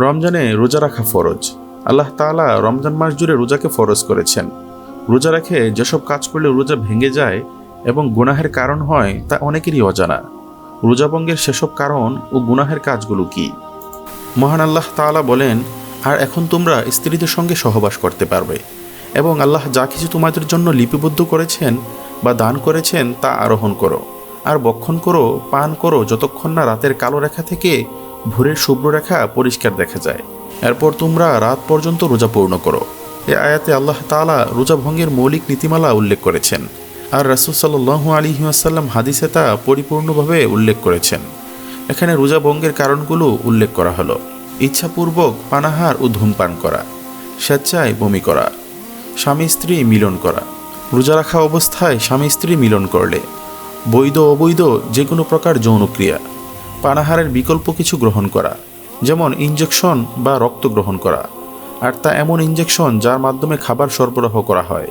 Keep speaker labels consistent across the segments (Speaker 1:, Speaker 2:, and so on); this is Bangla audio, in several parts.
Speaker 1: রমজানে রোজা রাখা ফরজ। আল্লাহ তাআলা রমজান মাস জুড়ে রোজাকে ফরজ করেছেন। রোজা রেখে যেসব কাজ করলে রোজা ভেঙে যায় এবং গুনাহের কারণ হয় তা অনেকেরই অজানা। রোজা ভঙ্গের সেসব কারণ ও গুনাহের কাজগুলো কি? মহান আল্লাহ তাআলা বলেন, আর এখন তোমরা স্ত্রীদের সঙ্গে সহবাস করতে পারবে এবং আল্লাহ যা কিছু তোমাদের জন্য লিপিবদ্ধ করেছেন বা দান করেছেন তা আরোহণ করো, আর বক্ষণ করো, পান করো যতক্ষণ না রাতের কালো রেখা থেকে ভোরের শুভ্র রেখা পরিষ্কার দেখা যায়। এরপর তোমরা রাত পর্যন্ত রোজা পূর্ণ করো। এ আয়াতে আল্লাহ তাআলা রোজা ভঙ্গের মৌলিক নীতিমালা উল্লেখ করেছেন, আর রাসূল সাল্লাল্লাহু আলাইহি ওয়াসাল্লাম হাদিসে তা পরিপূর্ণভাবে উল্লেখ করেছেন। এখানে রোজা ভঙ্গের কারণগুলো উল্লেখ করা হলো: ইচ্ছাপূর্বক পানাহার ও ধূমপান করা, স্বেচ্ছায় বমি করা, স্বামী স্ত্রী মিলন করা, রোজা রাখা অবস্থায় স্বামী স্ত্রী মিলন করলে, বৈধ অবৈধ যে কোনো প্রকার যৌনক্রিয়া, পানাহারের বিকল্প কিছু গ্রহণ করা, যেমন ইনজেকশন বা রক্ত গ্রহণ করা, আর তা এমন ইনজেকশন যার মাধ্যমে খাবার সরবরাহ করা হয়,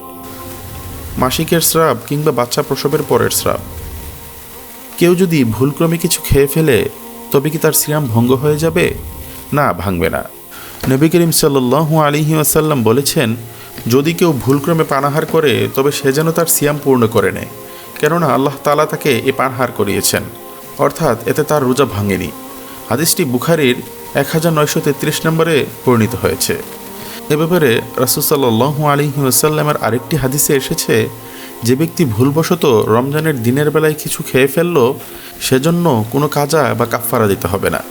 Speaker 1: মাসিকের স্রাব কিংবা বাচ্চা প্রসবের পরের স্রাব। কেউ যদি ভুলক্রমে কিছু খেয়ে ফেলে তবে কি তার সিয়াম ভঙ্গ হয়ে যাবে? না, ভাঙবে না। নবী করিম সাল্লাল্লাহু আলাইহি ওয়াসাল্লাম বলেছেন, যদি কেউ ভুলক্রমে পানাহার করে তবে সে যেন তার সিয়াম পূর্ণ করে নেয়, কেননা আল্লাহ তাআলা তাকে এ পানাহার করিয়েছেন, অর্থাৎ এতে তার রোজা ভাঙেনি। হাদিসটি বুখারীর 1933 নম্বরে বর্ণিত হয়েছে। এ ব্যাপারে রাসূল সাল্লাল্লাহু আলাইহি ওয়াসাল্লামের আরেকটি হাদিসে এসেছে, যে ব্যক্তি ভুলবশত রমজানের দিনের বেলায় কিছু খেয়ে ফেলল সেজন্য কোনো কাজা বা কাফফারা দিতে হবে না।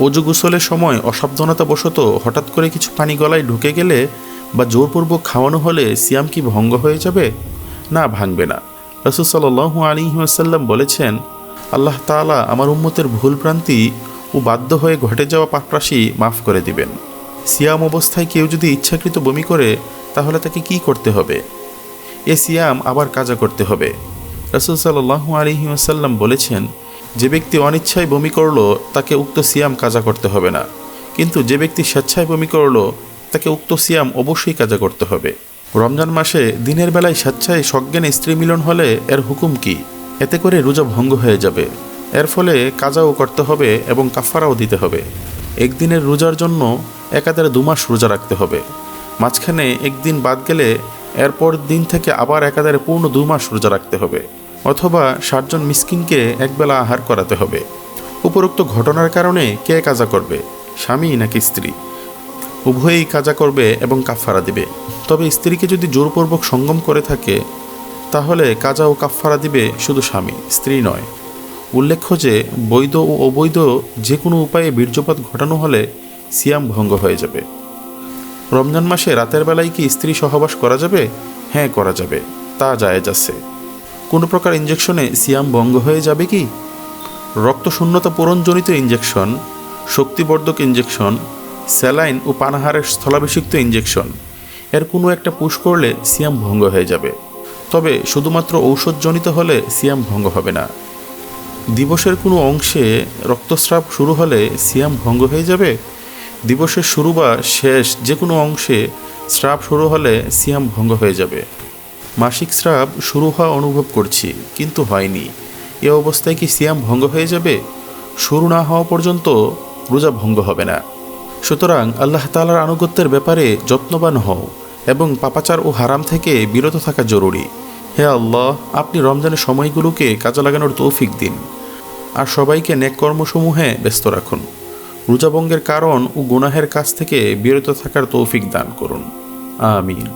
Speaker 1: অজু গোসলের সময় অসাবধানতাবশত হঠাৎ করে কিছু পানি গলায় ঢুকে গেলে বা জোরপূর্বক খাওয়ানো হলে সিয়াম কি ভঙ্গ হয়ে যাবে? না, ভাঙবে না। রাসূল সাল্লাল্লাহু আলাইহি ওয়াসাল্লাম বলেছেন, আল্লাহ তাআলা আমার উম্মতের ভুলভ্রান্তি ও বাধ্য হয়ে ঘটে যাওয়া পাপরাশি মাফ করে দিবেন। সিয়াম অবস্থায় কেউ যদি ইচ্ছাকৃত বমি করে তাহলে তাকে কি করতে হবে? এ সিয়াম আবার কাজা করতে হবে। রাসূল সাল্লাল্লাহু আলাইহি ওয়াসাল্লাম বলেছেন, যে ব্যক্তি অনিচ্ছায় বমি করলো তাকে উক্ত সিয়াম কাজা করতে হবে না, কিন্তু যে ব্যক্তি স্বেচ্ছায় বমি করলো তাকে উক্ত সিয়াম অবশ্যই কাজা করতে হবে। রমজান মাসে দিনের বেলায় স্বেচ্ছায় সজ্ঞানে স্ত্রী মিলন হলে এর হুকুম কি? এতে করে রোজা ভঙ্গ হয়ে যাবে। এর ফলে কাজাও করতে হবে এবং কাফারাও দিতে হবে। একদিনের রোজার জন্য একাধারে 2 মাস রোজা রাখতে হবে। মাঝখানে একদিন বাদ গেলে এরপর দিন থেকে আবার একাধারে পূর্ণ 2 মাস রোজা রাখতে হবে, অথবা 60 জন মিসকিনকে একবেলা আহার করাতে হবে। উপরোক্ত ঘটনার কারণে কে কাজা করবে, স্বামী নাকি স্ত্রী? উভয়েই কাজা করবে এবং কাফারা দিবে। তবে স্ত্রীকে যদি জোরপূর্বক সঙ্গম করে থাকে তাহলে কাজা ও কাফারা দিবে শুধু স্বামী, স্ত্রী নয়। উল্লেখ্য যে বৈধ ও অবৈধ যে কোনো উপায়ে বীর্যপাত ঘটানো হলে সিয়াম ভঙ্গ হয়ে যাবে। রমজান মাসে রাতের বেলায় কি স্ত্রী সহবাস করা যাবে? হ্যাঁ, করা যাবে, তা জায়েজ আছে। কোনো প্রকার ইনজেকশনে সিয়াম ভঙ্গ হয়ে যাবে কি? রক্ত শূন্যতা পূরণজনিত ইনজেকশন, শক্তিবর্ধক ইনজেকশন, স্যালাইন ও পানাহারের স্থলাভিষিক্ত ইনজেকশন, এর কোনো একটা পুশ করলে সিয়াম ভঙ্গ হয়ে যাবে। তবে শুধুমাত্র ঔষধজনিত হলে সিয়াম ভঙ্গ হবে না। দিবসের কোনো অংশে রক্তস্রাব শুরু হলে সিয়াম ভঙ্গ হয়ে যাবে। দিবসের শুরু বা শেষ যে কোনো অংশে স্রাব শুরু হলে সিয়াম ভঙ্গ হয়ে যাবে। মাসিক স্রাব শুরু হওয়া অনুভব করছি কিন্তু হয়নি, এ অবস্থায় কি সিয়াম ভঙ্গ হয়ে যাবে? শুরু না হওয়া পর্যন্ত রোজা ভঙ্গ হবে না। সুতরাং আল্লাহ তাআলার আনুগত্যের ব্যাপারে যত্নবান হও এবং পাপাচার ও হারাম থেকে বিরত থাকা জরুরি। হে আল্লাহ, আপনি রমজানের সময়গুলোকে কাজে লাগানোর তৌফিক দিন, আর সবাইকে নেক কর্মসমূহে ব্যস্ত রাখুন। রোজা ভঙ্গের কারণ ও গুনাহের কাছ থেকে বিরত থাকার তৌফিক দান করুন। আমিন।